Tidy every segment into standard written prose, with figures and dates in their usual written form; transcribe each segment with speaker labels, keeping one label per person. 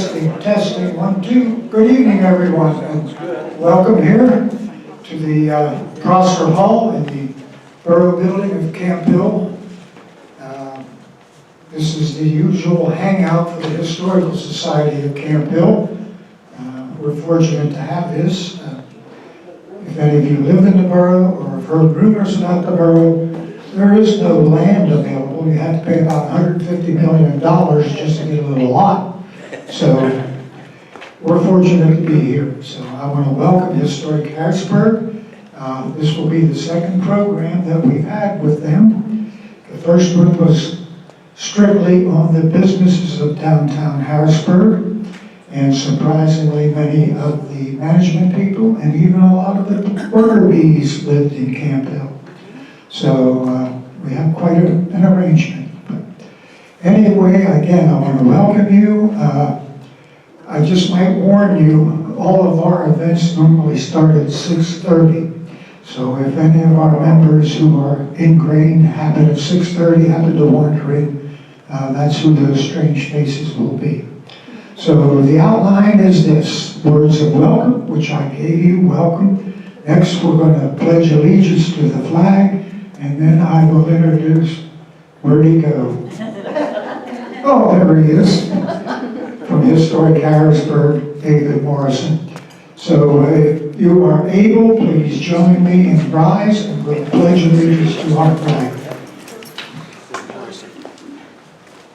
Speaker 1: Testing, 1, 2. Good evening, everyone, and welcome here to the Prosser Hall in the Borough Building of Camp Hill. This is the usual hangout for the Historical Society of Camp Hill. We're fortunate to have this. If any of you live in the borough or have heard rumors about the borough, there is no land available. You have to pay about $150 million just to get a little lot. So we're fortunate to be here. So I want to welcome Historic Harrisburg. This will be the second program that we've had with them. The first one was strictly on the businesses of downtown Harrisburg. And surprisingly, many of the management people and even a lot of the worker bees lived in Camp Hill. So we have quite an arrangement. But anyway, again, I want to welcome you. I just might warn you, all of our events normally start at 6:30. So if any of our members who are ingrained habit of 6:30 happen to wander in, that's who those strange faces will be. So the outline is this: words of welcome, which I gave you, welcome. Next, we're going to pledge allegiance to the flag, and then I will introduce, where'd he go? Oh, there he is, from Historic Harrisburg, David Morrison. So if you are able, please join me in rise, and we'll pledge allegiance to our flag.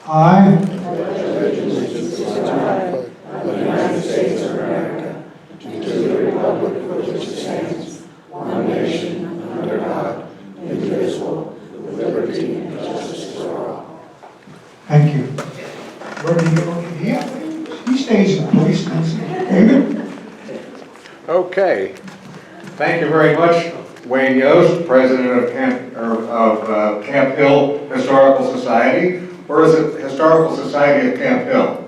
Speaker 1: I pledge allegiance to the flag of the United States of America, and to the republic for which it stands, one nation, under God, indivisible, with liberty and justice for all. Thank you. Where do you go? He stays in place. David?
Speaker 2: Okay. Thank you very much, Wayne Yost, president of Camp Hill Historical Society. Or is it Historical Society of Camp Hill?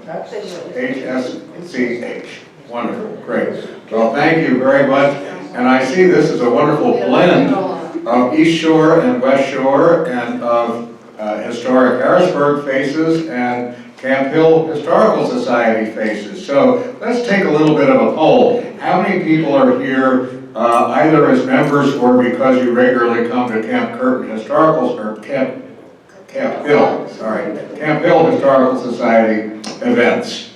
Speaker 2: HSCH. Wonderful, great. Well, thank you very much. And I see this is a wonderful blend of East Shore and West Shore and of Historic Harrisburg faces and Camp Hill Historical Society faces. So let's take a little bit of a poll. How many people are here either as members or because you regularly come to Camp Curtin Historical or Camp Hill Historical Society events?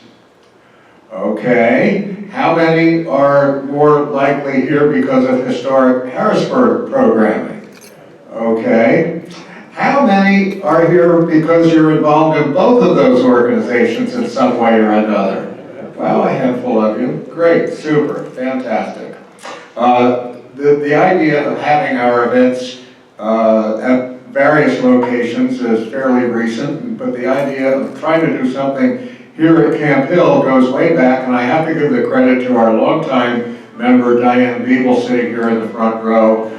Speaker 2: Okay. How many are more likely here because of Historic Harrisburg programming? Okay. How many are here because you're involved in both of those organizations in some way or another? Well, a handful of you. Great, super, fantastic. The idea of having our events at various locations is fairly recent, but the idea of trying to do something here at Camp Hill goes way back, and I have to give the credit to our longtime member, Diane Beeble, sitting here in the front row,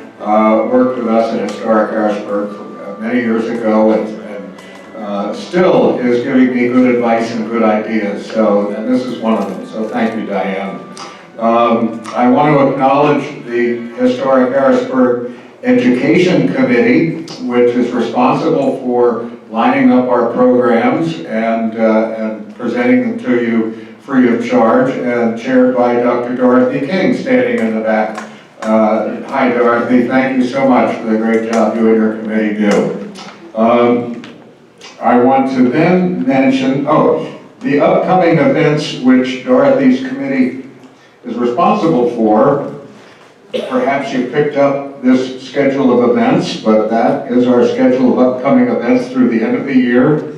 Speaker 2: worked with us at Historic Harrisburg many years ago, and still is giving me good advice and good ideas, and this is one of them, so thank you, Diane. I want to acknowledge the Historic Harrisburg Education Committee, which is responsible for lining up our programs and presenting them to you free of charge, and chaired by Dr. Dorothy King, standing in the back. Hi, Dorothy. Thank you so much for the great job you and your committee do. I want to then mention, the upcoming events which Dorothy's committee is responsible for. Perhaps you picked up this schedule of events, but that is our schedule of upcoming events through the end of the year.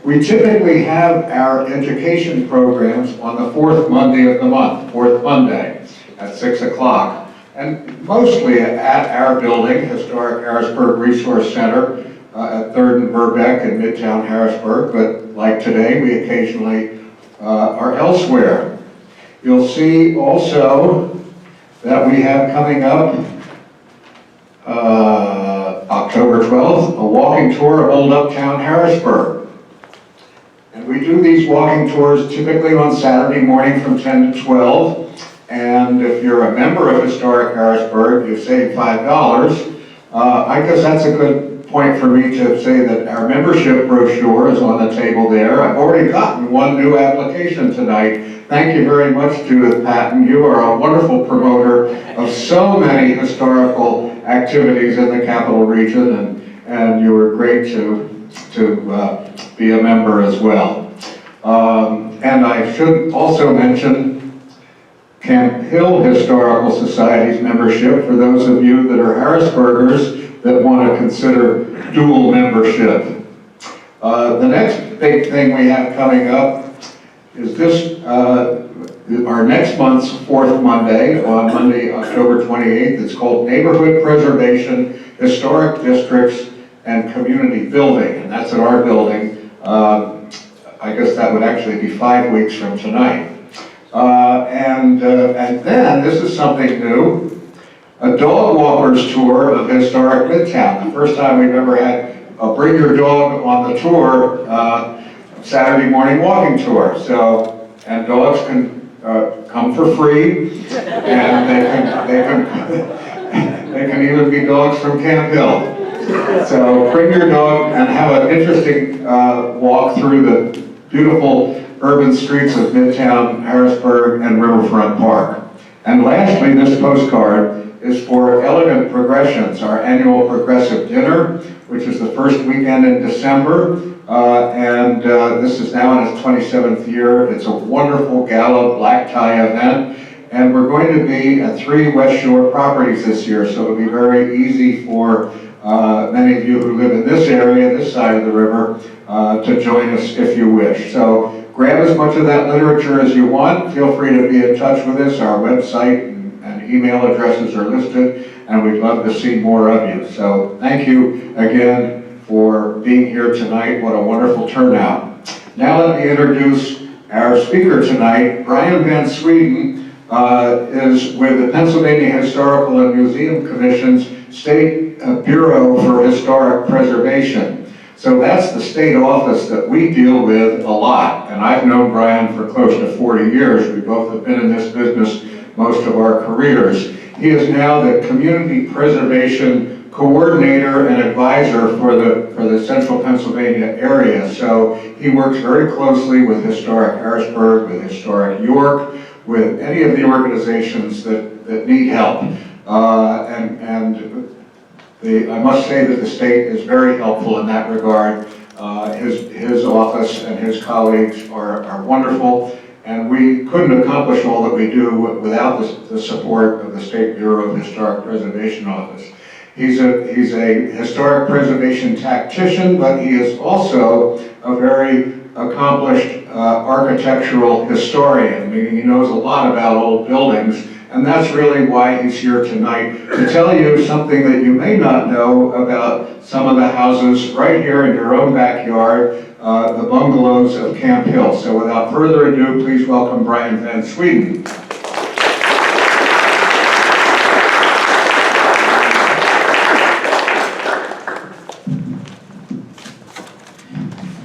Speaker 2: We typically have our education programs on the fourth Monday of the month, fourth Monday at 6 o'clock, and mostly at our building, Historic Harrisburg Resource Center at 3rd and Burbeck in Midtown Harrisburg, but like today, we occasionally are elsewhere. You'll see also that we have coming up October 12th, a walking tour of Old Uptown Harrisburg. And we do these walking tours typically on Saturday morning from 10 to 12. And if you're a member of Historic Harrisburg, you save $5. I guess that's a good point for me to say that our membership brochure is on the table there. I've already gotten one new application tonight. Thank you very much, Judith Patton. You are a wonderful promoter of so many historical activities in the Capital Region, and you were great to be a member as well. And I should also mention Camp Hill Historical Society's membership for those of you that are Harrisburgers that want to consider dual membership. The next big thing we have coming up is this, our next month's fourth Monday, on Monday, October 28th. It's called Neighborhood Preservation, Historic Districts, and Community Building, and that's at our building. I guess that would actually be 5 weeks from tonight. And then, this is something new, a dog walkers tour of historic Midtown. The first time we've ever had a bring your dog on the tour, Saturday morning walking tour. So, and dogs can come for free, and they can even be dogs from Camp Hill. So bring your dog and have an interesting walk through the beautiful urban streets of Midtown, Harrisburg, and Riverfront Park. And lastly, this postcard is for Elegant Progressions, our annual progressive dinner, which is the first weekend in December. And this is now in its 27th year. It's a wonderful gala black tie event. And we're going to be at 3 West Shore properties this year, so it'll be very easy for many of you who live in this area, this side of the river, to join us if you wish. So grab as much of that literature as you want. Feel free to be in touch with us. Our website and email addresses are listed, and we'd love to see more of you. So thank you again for being here tonight. What a wonderful turnout. Now let me introduce our speaker tonight. Brian Van Sweden is with the Pennsylvania Historical and Museum Commission's State Bureau for Historic Preservation. So that's the state office that we deal with a lot. And I've known Brian for close to 40 years. We both have been in this business most of our careers. He is now the Community Preservation Coordinator and Advisor for the Central Pennsylvania area. So he works very closely with Historic Harrisburg, with Historic York, with any of the organizations that need help. I must say that the state is very helpful in that regard. His office and his colleagues are wonderful, and we couldn't accomplish all that we do without the support of the State Bureau of Historic Preservation Office. He's a historic preservation tactician, but he is also a very accomplished architectural historian, meaning he knows a lot about old buildings. And that's really why he's here tonight, to tell you something that you may not know about some of the houses right here in your own backyard, the bungalows of Camp Hill. So without further ado, please welcome Brian Van Sweden.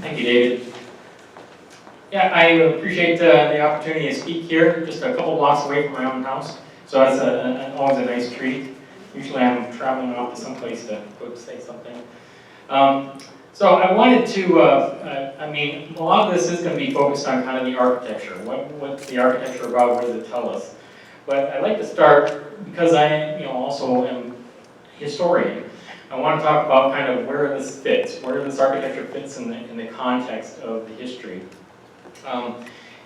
Speaker 3: Thank you, David. Yeah, I appreciate the opportunity to speak here, just a couple blocks away from my own house. So that's always a nice treat. Usually I'm traveling off to someplace to go say something. So I wanted to, a lot of this is going to be focused on kind of the architecture. What's the architecture about? What does it tell us? But I'd like to start, because I also am a historian. I want to talk about kind of where this fits, where this architecture fits in the context of the history.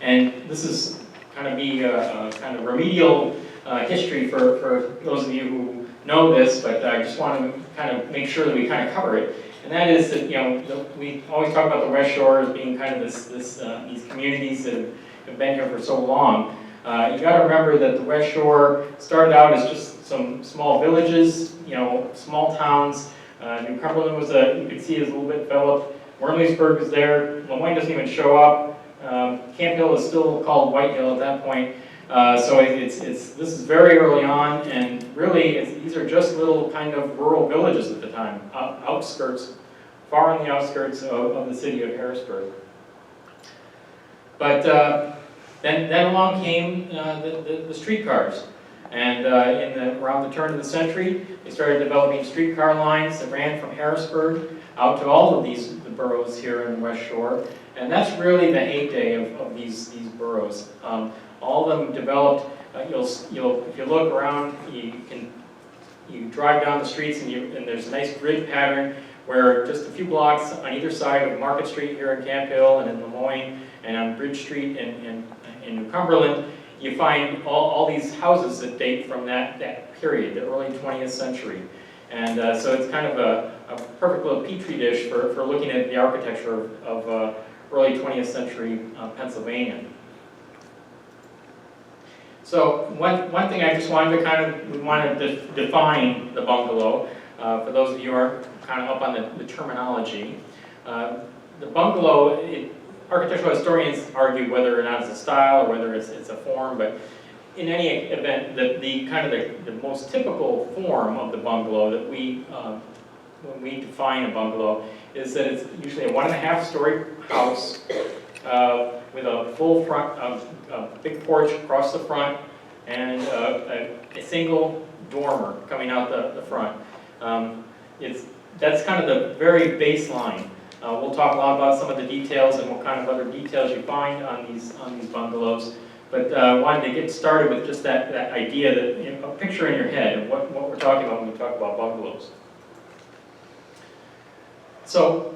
Speaker 3: And this is kind of be a kind of remedial history for those of you who know this, but I just want to kind of make sure that we kind of cover it. And that is that, we always talk about the West Shore as being kind of these communities that have been here for so long. You got to remember that the West Shore started out as just some small villages, small towns. New Cumberland was you could see is a little bit developed. Wormleysburg is there. Lemoyne doesn't even show up. Camp Hill is still called White Hill at that point. So this is very early on, and really these are just little kind of rural villages at the time, outskirts, far on the outskirts of the city of Harrisburg. But then along came the streetcars. And around the turn of the century, they started developing streetcar lines that ran from Harrisburg out to all of the boroughs here in the West Shore. And that's really the heyday of these boroughs. All of them developed, if you look around, you drive down the streets and there's a nice grid pattern where just a few blocks on either side of Market Street here in Camp Hill and in Lemoyne and on Bridge Street in New Cumberland, you find all these houses that date from that period, the early 20th century. And so it's kind of a perfect little petri dish for looking at the architecture of early 20th century Pennsylvania. So one thing I just wanted to we wanted to define the bungalow. For those of you who are kind of up on the terminology. The bungalow, architectural historians argue whether or not it's a style or whether it's a form, but in any event, the most typical form of the bungalow that when we define a bungalow is that it's usually a 1.5-story house with a full front, a big porch across the front, and a single dormer coming out the front. That's kind of the very baseline. We'll talk a lot about some of the details and what kind of other details you find on these bungalows. But I wanted to get started with just that idea, that a picture in your head of what we're talking about when we talk about bungalows. So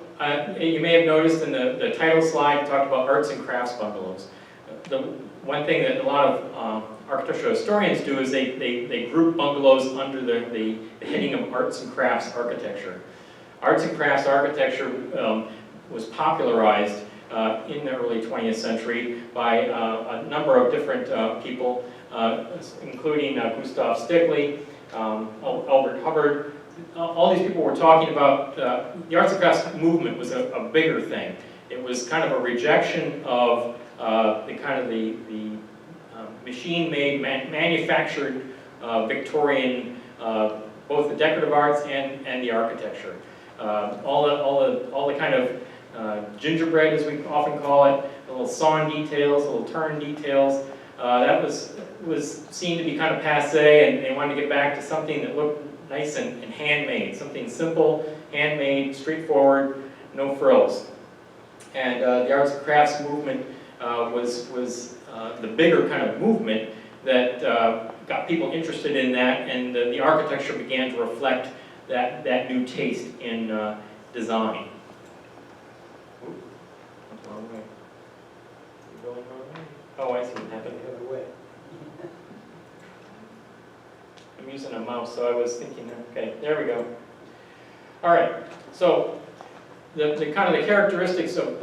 Speaker 3: you may have noticed in the title slide, talked about arts and crafts bungalows. The one thing that a lot of architectural historians do is they group bungalows under the heading of arts and crafts architecture. Arts and crafts architecture was popularized in the early 20th century by a number of different people, including Gustav Stickley, Albert Hubbard. All these people were talking about the arts and crafts movement was a bigger thing. It was kind of a rejection of the machine-made, manufactured Victorian, both the decorative arts and the architecture. All the kind of gingerbread, as we often call it, the little sawn details, the little turn details, that was seen to be kind of passé, and they wanted to get back to something that looked nice and handmade, something simple, handmade, straightforward, no frills. And the arts and crafts movement was the bigger kind of movement that got people interested in that, and the architecture began to reflect that new taste in design. Wrong way. Going wrong way? Oh, I see what happened.
Speaker 4: The other way.
Speaker 3: I'm using a mouse, so I was thinking, okay, there we go. All right, so the kind of the characteristics of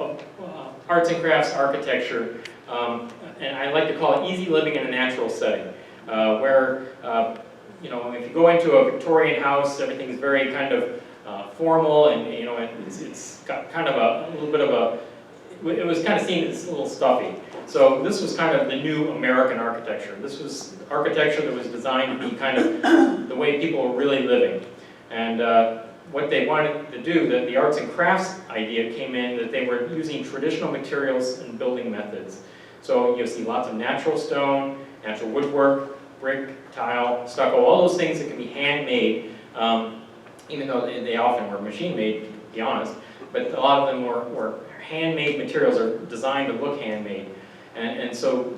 Speaker 3: arts and crafts architecture, and I like to call it easy living in a natural setting, where if you go into a Victorian house, everything is very kind of formal, and it's got kind of a little bit of it was kind of seen as a little stuffy. So this was kind of the new American architecture. This was architecture that was designed to be kind of the way people were really living. And what they wanted to do, the arts and crafts idea came in that they were using traditional materials and building methods. So you'll see lots of natural stone, natural woodwork, brick, tile, stucco, all those things that can be handmade, even though they often were machine-made, to be honest. But a lot of them were handmade materials, or designed to look handmade. And so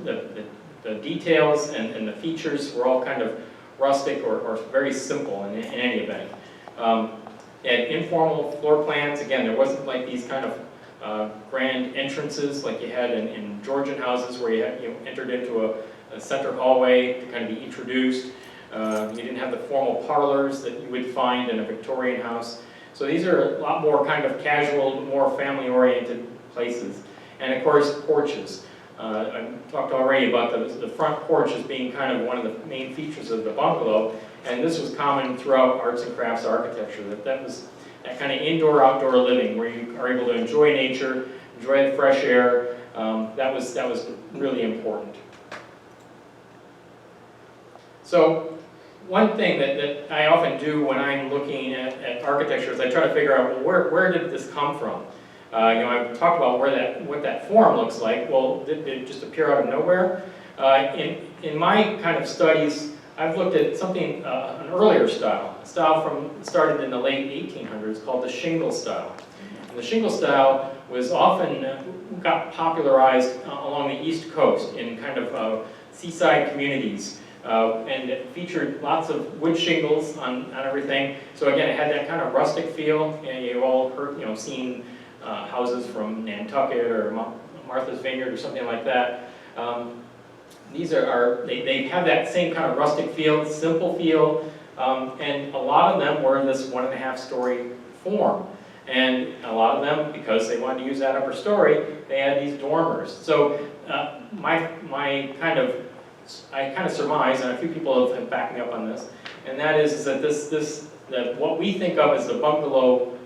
Speaker 3: the details and the features were all kind of rustic or very simple in any event. And informal floor plans, again, there wasn't like these kind of grand entrances like you had in Georgian houses, where you entered into a center hallway to kind of be introduced. You didn't have the formal parlors that you would find in a Victorian house. So these are a lot more kind of casual, more family-oriented places. And of course, porches. I talked already about the front porch as being kind of one of the main features of the bungalow, and this was common throughout arts and crafts architecture, that was that kind of indoor-outdoor living where you are able to enjoy nature, enjoy the fresh air. That was really important. So one thing that I often do when I'm looking at architecture is I try to figure out, well, where did this come from? I've talked about what that form looks like. Well, did it just appear out of nowhere? In my kind of studies, I've looked at something, an earlier style, a style started in the late 1800s called the shingle style. And the shingle style was often, got popularized along the East Coast in kind of seaside communities. And it featured lots of wood shingles on everything. So again, it had that kind of rustic feel. And you've all heard, seen houses from Nantucket or Martha's Vineyard or something like that. These they have that same kind of rustic feel, simple feel, and a lot of them were in this 1.5-story form. And a lot of them, because they wanted to use that upper story, they had these dormers. So I kind of surmise, and a few people have backed me up on this, and that is that that what we think of as the bungalow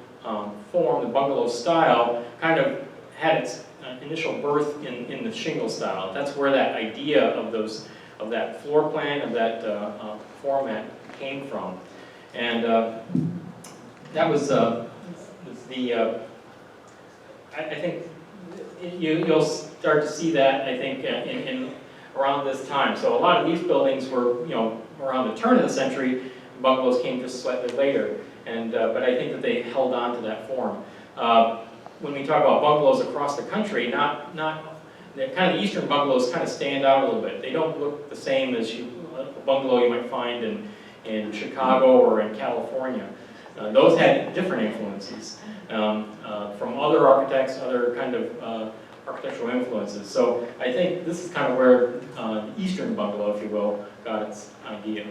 Speaker 3: form, the bungalow style, kind of had its initial birth in the shingle style. That's where that idea of that floor plan, of that format came from. And that was I think you'll start to see that, I think, in around this time. So a lot of these buildings were, around the turn of the century. Bungalows came just slightly later, and but I think that they held on to that form. When we talk about bungalows across the country, the eastern bungalows kind of stand out a little bit. They don't look the same as a bungalow you might find in Chicago or in California. Those had different influences from other architects, other kind of architectural influences. So I think this is kind of where the eastern bungalow, if you will, got its idea.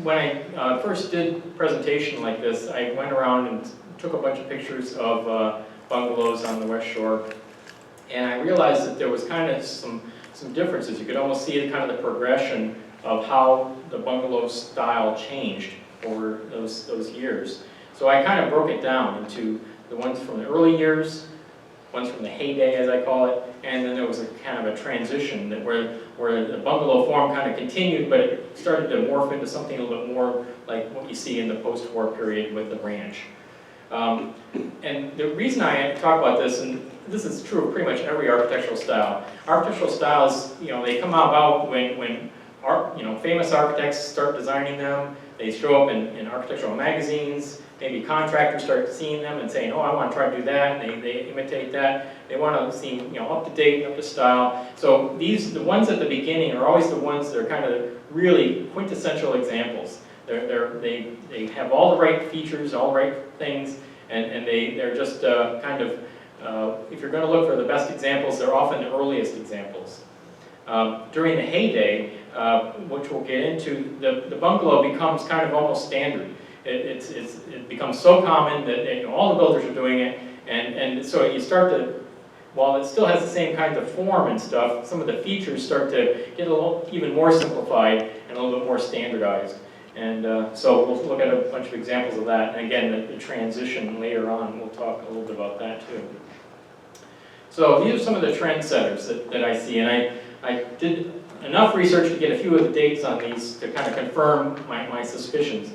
Speaker 3: When I first did a presentation like this, I went around and took a bunch of pictures of bungalows on the West Shore, and I realized that there was kind of some differences. You could almost see kind of the progression of how the bungalow style changed over those years. So I kind of broke it down into the ones from the early years, ones from the heyday, as I call it, and then there was a kind of a transition where the bungalow form kind of continued, but it started to morph into something a little bit more like what you see in the post-war period with the ranch. And the reason I talk about this, and this is true of pretty much every architectural style. Architectural styles, they come about when famous architects start designing them. They show up in architectural magazines. Maybe contractors start seeing them and saying, "Oh, I want to try to do that." And they imitate that. They want to seem, up to date, up to style. So the ones at the beginning are always the ones that are kind of really quintessential examples. They have all the right features, all the right things, and they're just kind of, if you're going to look for the best examples, they're often the earliest examples. During the heyday, which we'll get into, the bungalow becomes kind of almost standard. It becomes so common that all the builders are doing it, and so you start to, while it still has the same kind of form and stuff, some of the features start to get a little even more simplified and a little bit more standardized. And so we'll look at a bunch of examples of that, and again, the transition later on, we'll talk a little bit about that too. So these are some of the trendsetters that I see, and I did enough research to get a few of the dates on these to kind of confirm my suspicions.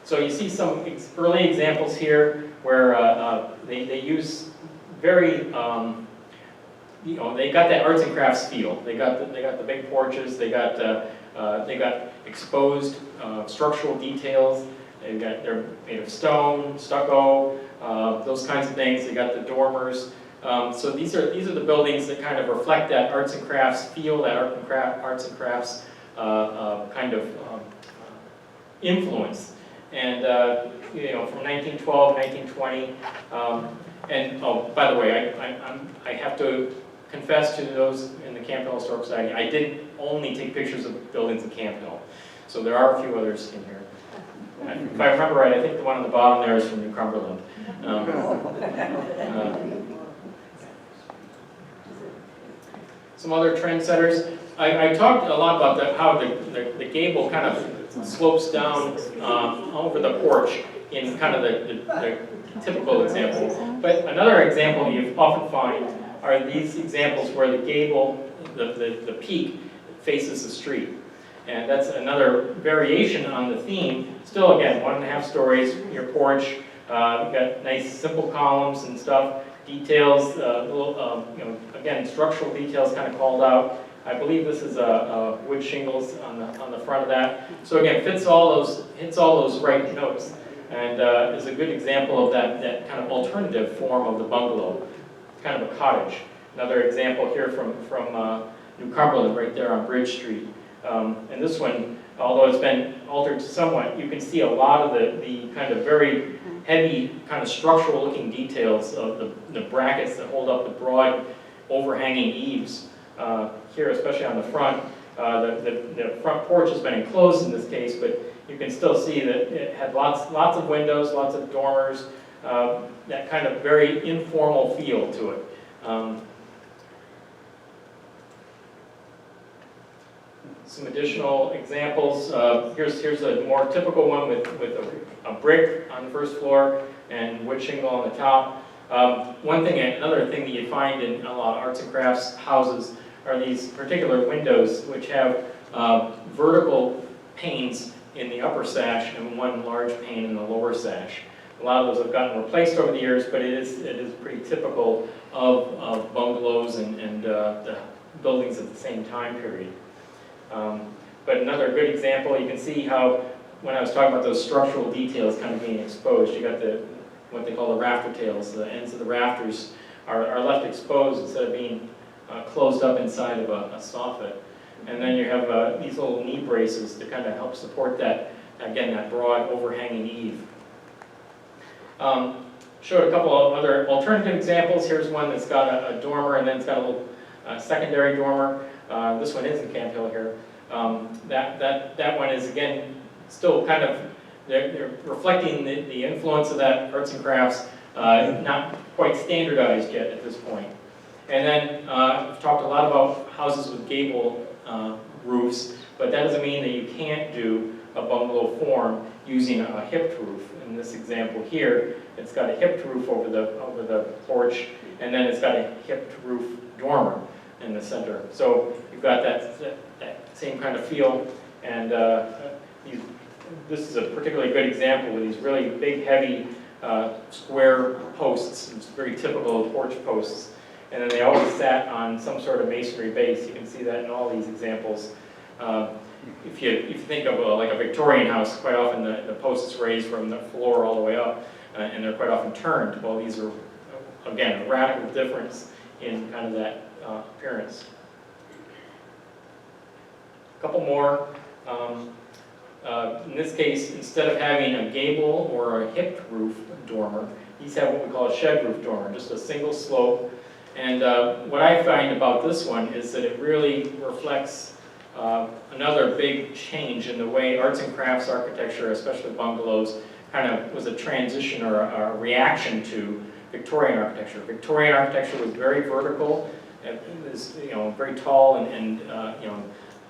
Speaker 3: So you see some early examples here where they use very, they got that arts and crafts feel. They got the big porches. They got exposed structural details. They're made of stone, stucco, those kinds of things. They got the dormers. So these are the buildings that kind of reflect that arts and crafts feel, that arts and crafts kind of influence. And from 1912, 1920, and oh, by the way, I have to confess to those in the Camp Hill Historical Society, I didn't only take pictures of buildings in Camp Hill. So there are a few others in here. If I remember right, I think the one on the bottom there is from New Cumberland. Some other trendsetters. I talked a lot about how the gable kind of slopes down over the porch in kind of the typical example. But another example you often find are these examples where the gable, the peak, faces the street. And that's another variation on the theme. Still, again, 1.5 stories, your porch. You've got nice simple columns and stuff. Details, again, structural details kind of called out. I believe this is a wood shingles on the front of that. So again, hits all those right notes, and is a good example of that kind of alternative form of the bungalow, kind of a cottage. Another example here from New Cumberland, right there on Bridge Street. And this one, although it's been altered somewhat, you can see a lot of the kind of very heavy, kind of structural looking details of the brackets that hold up the broad overhanging eaves. Here, especially on the front, the front porch has been enclosed in this case, but you can still see that it had lots of windows, lots of dormers, that kind of very informal feel to it. Some additional examples. Here's a more typical one with a brick on the first floor and wood shingle on the top. Another thing that you find in a lot of arts and crafts houses are these particular windows which have vertical panes in the upper sash and one large pane in the lower sash. A lot of those have gotten replaced over the years, but it is pretty typical of bungalows and the buildings at the same time period. But another good example, you can see how, when I was talking about those structural details kind of being exposed, you got what they call the rafter tails. The ends of the rafters are left exposed instead of being closed up inside of a soffit. And then you have these little knee braces to kind of help support that, again, that broad overhanging eave. Showed a couple of other alternative examples. Here's one that's got a dormer, and then it's got a little secondary dormer. This one is in Camp Hill here. That one is, again, still kind of, they're reflecting the influence of that arts and crafts, not quite standardized yet at this point. And then I've talked a lot about houses with gable roofs, but that doesn't mean that you can't do a bungalow form using a hipped roof. In this example here, it's got a hipped roof over the porch, and then it's got a hipped roof dormer in the center. So you've got that same kind of feel, and this is a particularly good example with these really big, heavy square posts. It's very typical of porch posts. And then they always sat on some sort of masonry base. You can see that in all these examples. If you think of like a Victorian house, quite often the posts raised from the floor all the way up, and they're quite often turned. Well, these are, again, a radical difference in kind of that appearance. A couple more. In this case, instead of having a gable or a hipped roof dormer, these have what we call a shed roof dormer, just a single slope. And what I find about this one is that it really reflects another big change in the way arts and crafts architecture, especially bungalows, kind of was a transition or a reaction to Victorian architecture. Victorian architecture was very vertical. It was, very tall and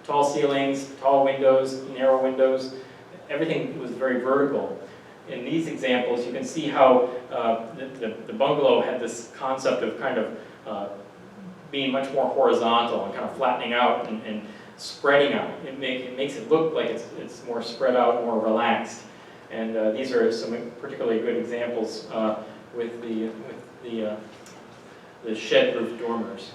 Speaker 3: tall ceilings, tall windows, narrow windows. Everything was very vertical. In these examples, you can see how the bungalow had this concept of kind of being much more horizontal and kind of flattening out and spreading out. It makes it look like it's more spread out, more relaxed. And these are some particularly good examples with the shed roof dormers.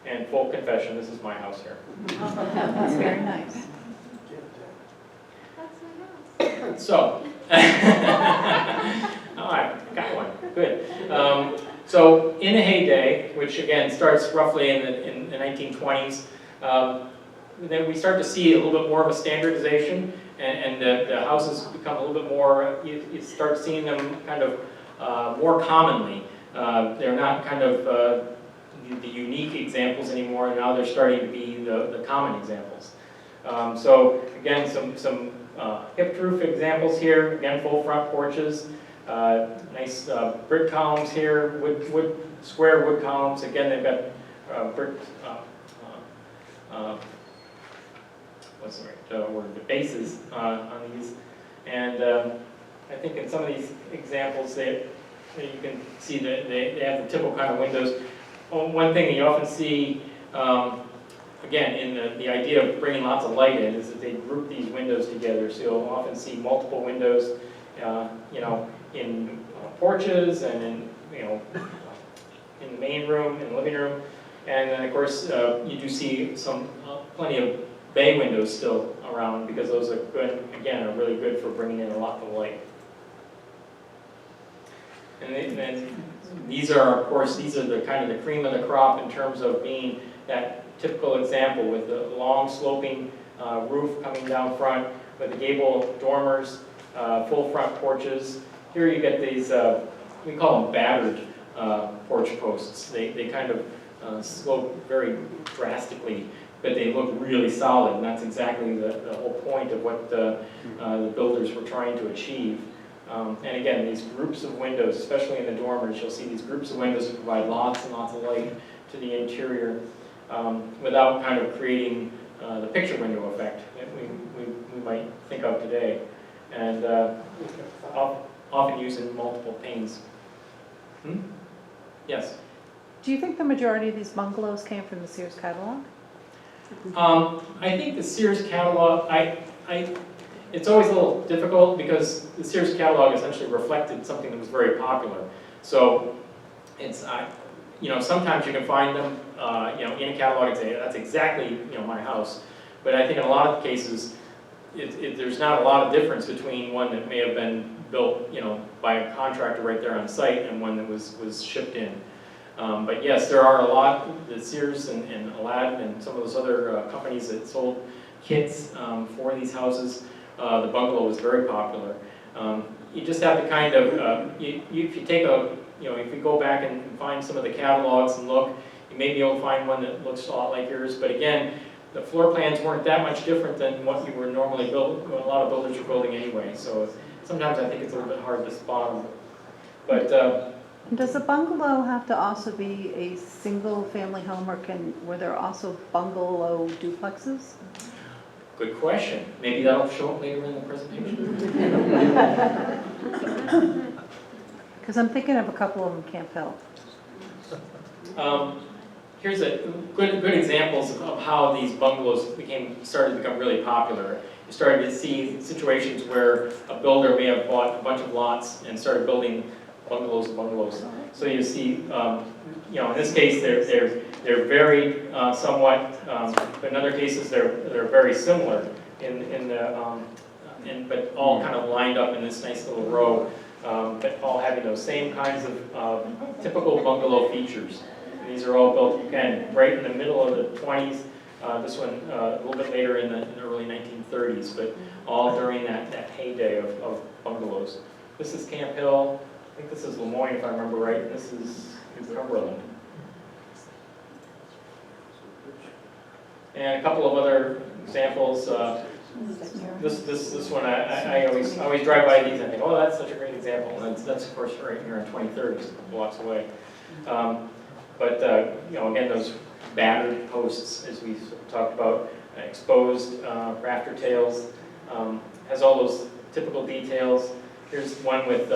Speaker 3: And full confession, this is my house here.
Speaker 4: That's very nice.
Speaker 3: So, I got one, good. So in the heyday, which again starts roughly in the 1920s, then we start to see a little bit more of a standardization, and the houses become a little bit more, you start seeing them kind of more commonly. They're not kind of the unique examples anymore. Now they're starting to be the common examples. So again, some hipped roof examples here. Again, full front porches. Nice brick columns here. Square wood columns. Again, they've got brick. What's the right word? The bases on these. And I think in some of these examples, you can see that they have the typical kind of windows. One thing that you often see, again, in the idea of bringing lots of light in, is that they group these windows together. So you'll often see multiple windows, in porches and in the main room, in the living room. And then, of course, you do see some, plenty of bay windows still around because those are good, again, are really good for bringing in a lot of light. And then these are, of course, these are the kind of the cream of the crop in terms of being that typical example with the long sloping roof coming down front with the gable dormers, full front porches. Here you get these, we call them battered porch posts. They kind of slope very drastically, but they look really solid, and that's exactly the whole point of what the builders were trying to achieve. And again, these groups of windows, especially in the dormers, you'll see these groups of windows that provide lots and lots of light to the interior without kind of creating the picture window effect that we might think of today, and often used in multiple panes. Yes?
Speaker 4: Do you think the majority of these bungalows came from the Sears catalog?
Speaker 3: I think the Sears catalog, it's always a little difficult because the Sears catalog essentially reflected something that was very popular. So it's, sometimes you can find them, in a catalog and say, that's exactly, my house. But I think in a lot of cases, there's not a lot of difference between one that may have been built, by a contractor right there on site and one that was shipped in. But yes, there are a lot, the Sears and Aladdin and some of those other companies that sold kits for these houses. The bungalow was very popular. You just have to kind of, if you take if you go back and find some of the catalogs and look, you may be able to find one that looks a lot like yours. But again, the floor plans weren't that much different than what you were normally building, what a lot of builders were building anyway. So sometimes I think it's a little bit hard to spot them. But
Speaker 4: Does a bungalow have to also be a single family home, or were there also bungalow duplexes?
Speaker 3: good question. Maybe that'll show up later in the presentation.
Speaker 4: Because I'm thinking of a couple of them in Camp Hill.
Speaker 3: Here's a good examples of how these bungalows started to become really popular. You started to see situations where a builder may have bought a bunch of lots and started building bungalows and bungalows. So you see, in this case, they're varied somewhat, but in other cases they're very similar but all kind of lined up in this nice little row, but all having those same kinds of typical bungalow features. And these are all built, again, right in the middle of the 20s. This one a little bit later in the early 1930s, but all during that heyday of bungalows. This is Camp Hill. I think this is Lemoyne, if I remember right. This is Cumberland. And a couple of other examples. This one, I always drive by these and think, oh, that's such a great example. And that's of course right here on 23rd, just a couple blocks away. Again, those battered posts, as we talked about, exposed rafter tails, has all those typical details. Here's one with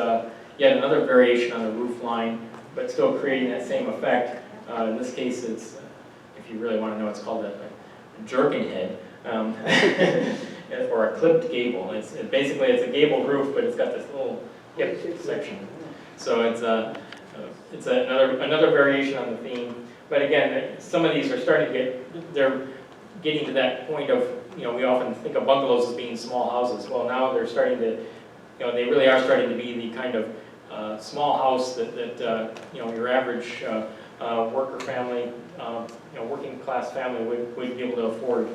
Speaker 3: yet another variation on the roof line, but still creating that same effect. In this case, it's, if you really want to know, it's called a jerkin head, or a clipped gable. Basically it's a gable roof, but it's got this little hip section. So it's another variation on the theme. But again, some of these are starting to they're getting to that point of, we often think of bungalows as being small houses. Well, now they're starting to, they really are starting to be the kind of small house that your average worker family, working class family would be able to afford.